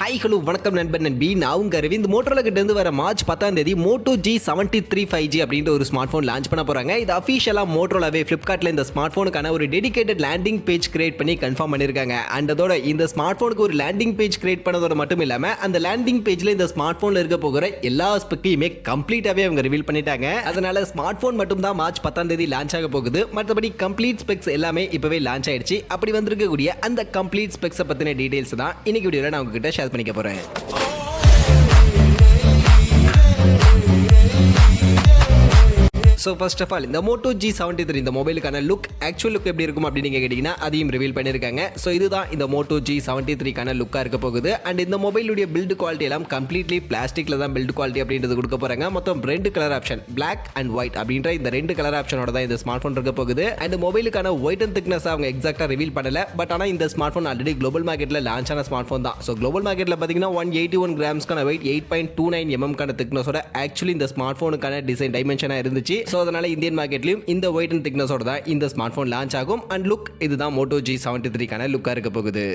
Hi hello வணக்கம் நண்பன் நண்பி. நான் உங்க அரவிந்த். மோட்டோரோலா கிட்ட இருந்து வர மார்ச் 10ஆம் தேதி Moto G73 5G அப்படின்ற ஒரு ஸ்மார்ட் போன் லான்ச் பண்ண போறாங்க. இது அஃபிஷியலா மோட்டோரோலாவே Flipkartல இந்த ஸ்மார்ட் போனுக்கான ஒரு டெடிகேட்டட் லேண்டிங் பேஜ் கிரியேட் பண்ணி கன்ஃபார்ம் பண்ணிருக்காங்க. அண்ட் அதோட இந்த ஸ்மார்ட் போனுக்கு ஒரு லேண்டிங் பேஜ் கிரியேட் பண்ணதோட மட்டும் இல்லாம அந்த லேண்டிங் பேஜ்ல இந்த ஸ்மார்ட் போன்ல இருக்க போகிற எல்லா ஸ்பெக்கையுமே கம்ப்ளீட்டாவே அவங்க ரிவீல் பண்ணிட்டாங்க. அதனால ஸ்மார்ட் போன் மட்டும் தான் மார்ச் 10ஆம் தேதி லான்ச் ஆக போகுது. மற்றபடி கம்ப்ளீட் ஸ்பெக்ஸ் எல்லாமே இப்பவே லான்ச் ஆயிடுச்சு. அப்படி வந்திருக்கக்கூடிய அந்த கம்ப்ளீட் ஸ்பெக்ஸை பத்தின டீடைல்ஸ் தான் இன்னைக்கு வீடியோல நான் உங்ககிட்ட ஷேர் பண்ணிக்க போறேன். ஸோ ஃபர்ஸ்ட் ஆஃப் ஆல் இந்த Moto G73 இந்த மொபைலுக்கான ஆக்சுவல் லுக் எப்படி இருக்கும் அப்படின்னு நீங்கள் கேட்டிங்கன்னா அதையும் ரிவீல் பண்ணியிருக்காங்க. ஸோ இதுதான் இந்த Moto G73க்கான லுக்காக இருக்க போகுது. அண்ட் இந்த மொபைலுடைய பில்டு குவாலிட்டி எல்லாம் கம்ப்ளீட்லி பிளாஸ்டிக்கில் தான் பில்டு குவாலிட்டி அப்படின்றது கொடுக்க போகிறாங்க. மொத்தம் 2 colour option, black and white அப்படின்ற இந்த 2 கலர் ஆப்ஷனோட தான் இந்த ஸ்மார்ட் ஃபோன் இருக்க போகுது. அண்ட் மொபைலுக்கான ஒயிட் அண்ட் திக்னஸ் அவங்க எக்ஸாக்டாக ரிவீல் பண்ணல. பட் ஆனால் இந்த ஸ்மார்ட் ஃபோன் ஆல்ரெடி குளோபல் மார்க்கெட்டில் லான்ச் ஆன ஸ்மார்ட் ஃபோன் தான். ஸோ குளோபல் மார்க்கெட்டில் பார்த்தீங்கன்னா 181 கிராம்ஸ்க்கான வெயிட், 8.29 mm திக்னஸோட ஆக்சுவலி இந்த ஸ்மார்ட் ஃபோனுக்கான டிசைன் டைமென்ஷனாக இருந்துச்சு. ஸோ அதனால இந்தியன் மார்க்கெட்லயும் இந்த ஒயிட் அண்ட் திக்னஸோட தான் இந்த ஸ்மார்ட் ஃபோன் லான்ச் ஆகும். அண்ட் லுக் இதுதான் Moto G73க்கான லுக்காக இருக்க போகுது.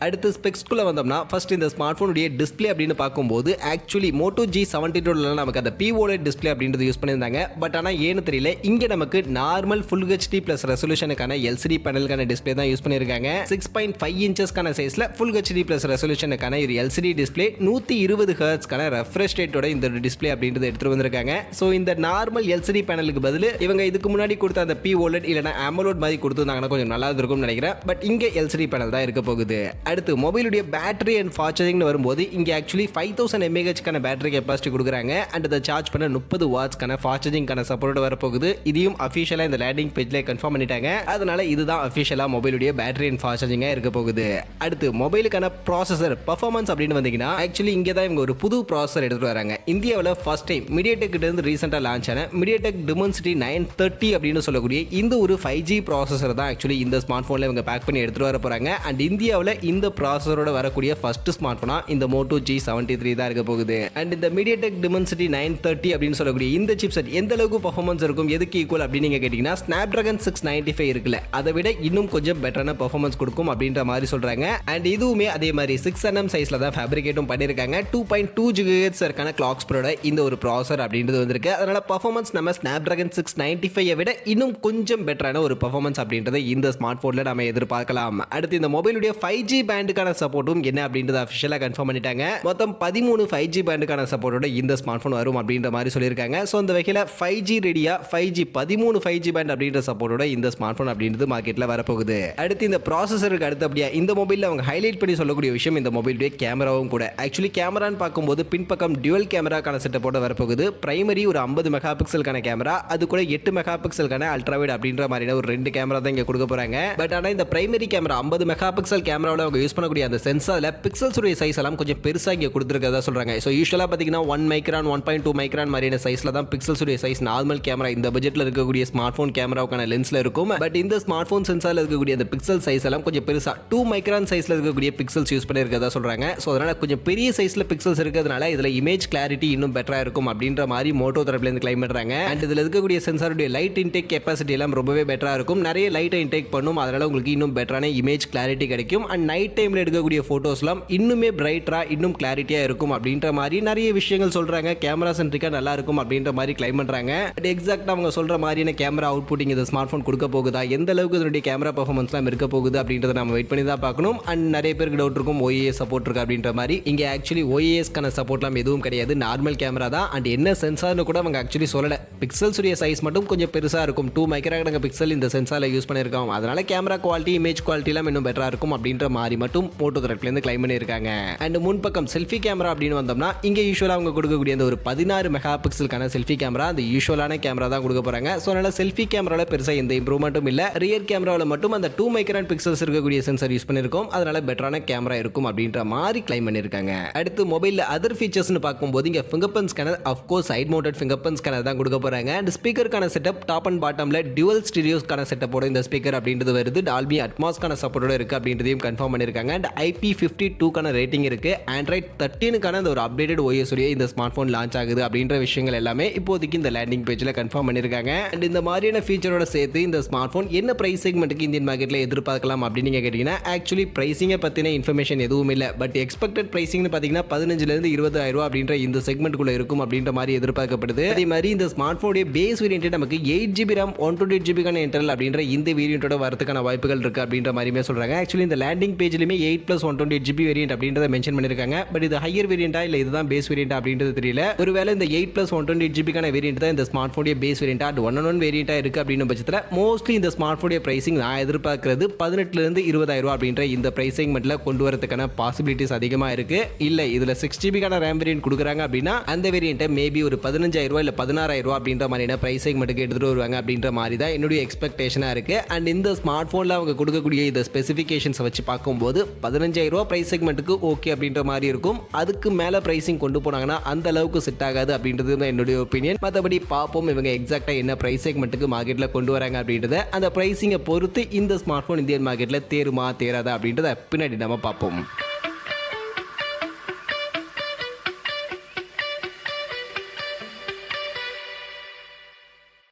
அடுத்து ஸ்பெக்ஸ்குள்ளே வந்தோம்னா ஃபர்ஸ்ட் இந்த ஸ்மார்ட் ஃபோனுடைய டிஸ்பிளே அப்படின்னு பார்க்கும்போது ஆக்சுவலி Moto G72 நமக்கு அந்த POLED டிஸ்பிளே அப்படின்றது யூஸ் பண்ணியிருந்தாங்க. பட் ஆனால் ஏன்னு தெரியல, இங்கே நமக்கு நார்மல் ஃபுல் HD ப்ளஸ் ரெசல்யூஷனுக்கான LCD பேனலுக்கான டிஸ்பிளே தான் யூஸ் பண்ணியிருக்காங்க. 6.5 இன்ச்சஸ்க்கான சைஸில் ஃபுல் HD ப்ளஸ் ரெசல்யூஷனுக்கான ஒரு LCD டிஸ்பிளே 120 ஹெர்ட்ஸ்க்கான ரெஃப்ரெஷ் ரேட்டோட இந்த டிஸ்பிளே அப்படின்றது எடுத்துட்டு வந்திருக்காங்க. ஸோ இந்த நார்மல் LCD பேனலுக்கு பதில் இவங்க இதுக்கு முன்னாடி கொடுத்த அந்த POLED இல்லைனா AMOLED மாதிரி கொடுத்துருந்தாங்கன்னா கொஞ்சம் நல்லா இருக்கும்னு நினைக்கிறேன். பட் இங்கே LCD பேனல் தான் இருக்க போகுது. அடுத்து மொபைலுடைய பேட்டரி அண்ட் ஃபாஸ்ட் சார்ஜிங்னு வரும்போது இங்கே ஆக்சுவலி 5000 mAhக்கான பேட்டரி கெப்பாசிட்டி கொடுக்குறாங்க. அண்ட் அதை சார்ஜ் பண்ண 30 வாட்ஸ்க்கான ஃபாஸ்ட் சார்ஜிங்கான சப்போர்ட் வரப்போகுது. இதையும் அஃபிஷியலாக இந்த லேண்டிங் பேஜ்ல கன்ஃபார்ம் பண்ணிட்டாங்க. அதனால இதுதான் அஃபிஷியலாக மொபைலுடைய பேட்டரி அண்ட் ஃபாஸ்ட் சார்ஜிங்காக இருக்க போகுது. அடுத்து மொபைலுக்கான ப்ராசஸர் பர்ஃபார்மன்ஸ் அப்படின்னு வந்தீங்கன்னா ஆக்சுவலி இங்கே தான் இவங்க ஒரு புது ப்ராசஸர் எடுத்துட்டு வராங்க. இந்தியாவில் ஃபர்ஸ்ட் டைம் MediaTek கிட்ட இருந்து ரீசெண்டாக லான்ச் ஆன MediaTek Dimensity 930 அப்படின்னு சொல்லக்கூடிய இந்த ஒரு 5G ப்ராசஸர் தான் ஆக்சுவலி இந்த ஸ்மார்ட் ஃபோனில் இவங்க பேக் பண்ணி எடுத்துட்டு வர போறாங்க. அண்ட் இந்தியாவில் இந்த ப்ராசஸரோட வரக்கூடிய ஃபர்ஸ்ட் ஸ்மார்ட் போனா இந்த Moto G73 தான் இருக்க போகுது. அண்ட் இந்த MediaTek Dimensity 930 அப்படின்னு சொல்லக்கூடிய இந்த சிப்செட் எந்த அளவுக்கு பெர்ஃபார்மன்ஸ் இருக்கும், எதுக்கு ஈக்குவல் அப்படின்னு நீங்க கேட்டீங்கன்னா Snapdragon 695 இருக்குல்ல, அதை விட இன்னும் கொஞ்சம் பெட்டரான பெர்ஃபார்மன்ஸ் கொடுக்கும் அப்படின்ற மாதிரி சொல்றாங்க. அண்ட் இதுவுமே அதே மாதிரி 6nm சைஸ்ல தான் ஃபேப்ரிகேட்டும் பண்ணிருக்காங்க. 2.2 GHz இருக்கான கிளாக் ஸ்பீடோட இந்த ஒரு ப்ராசஸர் அப்படின்றது வந்திருக்கு. அதனால பெர்ஃபார்மன்ஸ் நம்ம Snapdragon 695 விட இன்னும் கொஞ்சம் பெட்டரான ஒரு பெர்ஃபார்மன்ஸ் அப்படின்றத இந்த ஸ்மார்ட் போன்ல நாம எதிர்பார்க்கலாம். அடுத்து இந்த மொபைலுடைய 5G பேண்டுக்கான சப்போர்ட் என்ன அப்படின்றத அஃபிஷியலா கன்ஃபார்ம் பண்ணிட்டாங்க. மொத்தம் 13 5G பேண்டுக்கான சப்போர்ட்டோட இந்த ஸ்மார்ட் போன் வரும் அப்படின்ற மாதிரி சொல்லியிருக்காங்க. ஸோ அந்த வகையில் 5G ரெடியா 13 5G பேண்ட் அப்படின்ற சப்போர்ட்டோட இந்த ஸ்மார்ட் போன் அப்படின்றது மார்க்கெட்டில் வரப்போகுது. அடுத்து இந்த ப்ராசஸருக்கு அடுத்தபடியா இந்த மொபைலில் அவங்க ஹைலைட் பண்ணி சொல்லக்கூடிய விஷயம் இந்த மொபைலுடைய கேமராவும் கூட. ஆக்சுவலி கேமரான்னு பார்க்கும்போது பின்பக்கம் டியூவல் கேமராக்கான செட்டப்போட வரப்போகுது. பிரைமரி ஒரு 50 மெகா பிக்சலுக்கான கேமரா, அது கூட 8 மெகா பிக்சலுக்கான அல்ட்ராவைட் அப்படின்ற மாதிரியான ஒரு 2 கேமரா தான் இங்கே கொடுக்க போறாங்க. பட் ஆனால் இந்த பிரைமரி கேமரா 50 மெகா பிக்சல் கேமராவில் அவங்க யூஸ் பண்ணக்கூடிய அந்த சென்சார்ல பிக்சல்ஸ் உடைய சைஸ் எல்லாம் கொஞ்சம் பெருசா இங்க கொடுத்திருக்கதா சொல்றாங்க. சோ யூசுவலா பாத்தீங்கன்னா 1 மைக்ரான் 1.2 மைக்ரான் மாதிரியான சைஸ்ல தான் பிக்சல்ஸ் உடைய சைஸ் நார்மல் கேமரா இந்த பட்ஜெட்ல இருக்கக்கூடிய ஸ்மார்ட் போன் கேமராவுக்கான லென்ஸ்ல இருக்கும். பட் இந்த ஸ்மார்ட் போன் சென்சார்ல இருக்கக்கூடிய அந்த பிக்சல் சைஸ் எல்லாம் கொஞ்சம் பெருசா 2 மைக்ரான் சைஸ்ல இருக்கக்கூடிய பிக்சல்ஸ் யூஸ் பண்ணிருக்கதா சொல்றாங்க. சோ அதனால கொஞ்சம் பெரிய சைஸ்ல பிக்சல்ஸ் இருக்கிறதுனால இதுல இமேஜ் கிளாரிட்டி இன்னும் பெட்டரா இருக்கும் அப்படின்ற மாதிரி மோட்டோ தரப்புல இருந்து கிளைம் பண்றாங்க. அண்ட் இதுல இருக்கக்கூடிய சென்சாருடைய லைட் இன்டேக் கெப்பாசிட்டி எல்லாம் ரொம்பவே பெட்டரா இருக்கும். நிறைய லைட்டை இன்டேக் பண்ணும். அதனால உங்களுக்கு இன்னும் பெட்டரான இமேஜ் கிளாரிட்டி கிடைக்கும். அண்ட் நைட் டைம்ல எடுக்கக்கூடிய போட்டோஸ்லாம் இன்னுமே பிரைட்டரா இன்னும் கிளாரிட்டியா இருக்கும் அப்படின்ற மாதிரி நிறைய விஷயங்கள் சொல்றாங்க. கேமரா சென்ட்ரிக்கா நல்லா இருக்கும் அப்படின்ற மாதிரி கிளைம் பண்றாங்க. பட் எக்ஸாக்ட்டா அவங்க சொல்ற மாதிரியான கேமரா அவுட்புட்டிங் இந்த ஸ்மார்ட் போன் கொடுக்க போகுதா, எந்த அளவுக்கு இதனுடைய கேமரா பெர்ஃபார்மன்ஸ்லாம் இருக்க போகுது அப்படின்றத நம்ம வெயிட் பண்ணி தான் பார்க்கணும். அண்ட் நிறைய பேருக்கு டவுட் இருக்கும் OIS சப்போர்ட் இருக்கு அப்படின்ற மாதிரி. இங்க ஆக்சுவலி OISக்கான சப்போர்ட்லாம் எதுவும் கிடையாது. நார்மல் கேமரா தான். அண்ட் என்ன சென்சார்னு கூட அவங்க ஆக்சுவலி சொல்லல. பிக்சல்ஸ் உடைய சைஸ் மட்டும் கொஞ்சம் பெருசா இருக்கும். 2 மைக்ரான் பிக்சல் இந்த சென்சார்ல யூஸ் பண்ணிருக்காங்க. அதனால கேமரா குவாலிட்டி இமேஜ் குவாலிட்டி எல்லாம் இன்னும் பெட்டரா இருக்கும் அப்படின்ற மாதிரி மட்டும் மோட்டோ தரப்புல இருந்து கிளைம் பண்ணிருக்காங்க. அண்ட் முன்பக்கம் செல்ஃபி கேமரா அப்படின்னு வந்தோம்னா இங்க யூசுவலா அவங்க கொடுக்கக்கூடிய அந்த ஒரு 16 மெகா பிக்சலுக்கான செல்ஃபி கேமரா அந்த யூசுவலான கேமரா தான் கொடுக்க போறாங்க. சோ அதனால செல்ஃபி கேமரால பெருசா எந்த இம்ப்ரூவ்மெண்ட்டும் இல்ல. ரியர் கேமரால மட்டும் அந்த 2 மைக்ரான் பிக்சல்ஸ் இருக்கக்கூடிய சென்சார் யூஸ் பண்ணிருக்கோம். அதனால பெட்டரான கேமரா இருக்கும் அப்படின்ற மாதிரி கிளைம் பண்ணிருக்காங்க. அடுத்து மொபைல்ல அதர் ஃபீச்சர்ஸ்னு பார்க்கும்போது இங்க fingerprint scanner, of course side mounted fingerprint scanner தான் கொடுக்க போறாங்க. அண்ட் ஸ்பீக்கருக்கான செட்டப் டாப் அண்ட் பாட்டம்ல டியூவல் ஸ்டீரியோஸ்க்கான செட்டப்போட இந்த ஸ்பீக்கர் அப்படின்றது வருது. டால்பி அட்மாஸ்க்கான சப்போர்ட்டோட இருக்கு அப்படின்றதையும் கன்ஃபார்ம் பண்ணியிருக்காங்க. அண்ட் IP52க்கான ரேட்டிங் இருக்கு. ஆண்ட்ராய்ட் 13க்கான அந்த ஒரு அப்டேட்டட் OS உடைய இந்த ஸ்மார்ட் ஃபோன் லான்ச் ஆகுது அப்படின்ற விஷயங்கள் எல்லாமே இப்போதைக்கு இந்த லேண்டிங் பேஜில் கன்ஃபார்ம் பண்ணியிருக்காங்க. அண்ட் இந்த மாதிரியான ஃபீச்சரோட சேர்த்து இந்த ஸ்மார்ட் ஃபோன் என்ன பிரைஸ் செக்மெண்ட்டுக்கு இந்தியன் மார்க்கெட்டில் எதிர்பார்க்கலாம் அப்படின்னு நீங்கள் கேட்டிங்கன்னா ஆக்சுவலி ப்ரைஸிங்கை பற்றின இன்ஃபர்மேஷன் எதுவும் இல்லை. பட் எக்ஸ்பெக்டட் ப்ரைஸிங்னு பார்த்தீங்கன்னா 15,000 20,000 ரூபா அப்படின்ற இந்த செக்மெண்ட்டுக்குள்ளே இருக்கும் அப்படின்ற மாதிரி எதிர்பார்க்கப்படுது. அதே மாதிரி இந்த ஸ்மார்ட் ஃபோனுடைய பேஸ் வேரியன்ட் நமக்கு 8GB RAM 128GB இன்டர்னல் அப்படின்ற இந்த வேரியன்ட்டோட வரதுக்கான வாய்ப்புகள் இருக்கு அப்படின்ற மாதிரியுமே சொல்றாங்க. ஆக்சுவலி இந்த லேண்டிங் பேஜ்லயுமே 8+128GB வேரியன்ட் அப்படின்றத மென்ஷன் பண்ணிருக்காங்க. பட் இது ஹையர் வேரியண்டா இல்ல இதுதான் பேஸ் வேரியன்ட் அப்படின்றது தெரியல. ஒருவேளை இந்த 8+128GB வேரியன்ட் தான் இந்த ஸ்மார்ட் ஃபோனுடைய பேஸ் வேரியன்டா அது 111 வேரியன்டா இருக்கு அப்படின்ற பட்சத்தில் மோஸ்ட்லி இந்த ஸ்மார்ட் ஃபோனுடைய பிரைசிங் நான் எதிர்பார்க்கிறது 18,000 20,000 ரூபா அப்படின்ற இந்த பிரைஸ் செக்மெண்ட்ல கொண்டு வரதுக்கான பாசிபிலிட்டிஸ் அதிகமா இருக்கு. இல்ல இதுல 6GB RAM வேரியன்ட் கொடுக்குறாங்க அப்படின்னா அந்த வேரியன்ட்டை மேபி ஒரு 15,000 ரூபா இல்ல 16,000 ரூபா அப்படின்ற மாதிரியான பிரைஸ் செக்மெண்ட்டுக்கு எடுத்துட்டு வருவாங்க அப்படின்ற மாதிரி தான் என்னுடைய எக்ஸ்பெக்டேஷனா இருக்கு. அண்ட் இந்த ஸ்மார்ட் போன்ல அவங்க கொடுக்கக்கூடிய இந்த ஸ்பெசிஃபிகேஷன்ஸ் வச்சு பார்க்கும்போது 15,000 ரூபா பிரைஸ் செக்மெண்ட்டுக்கு ஓகே அப்படின்ற மாதிரி இருக்கும். அதுக்கு மேல பிரைசிங் கொண்டு போனாங்கன்னா அந்த அளவுக்கு செட் ஆகாது அப்படின்றது தான் என்னுடைய ஒப்பீனியன். மற்றபடி பார்ப்போம் இவங்க எக்ஸாக்டா என்ன பிரைஸ் செக்மெண்ட்டுக்கு மார்க்கெட்ல கொண்டு வராங்க அப்படின்றத அந்த பிரைசிங்கை பொறுத்து இந்த ஸ்மார்ட் போன் இந்தியன் மார்க்கெட்ல தேருமா தேராதா அப்படின்றத பின்னாடி நம்ம பார்ப்போம்.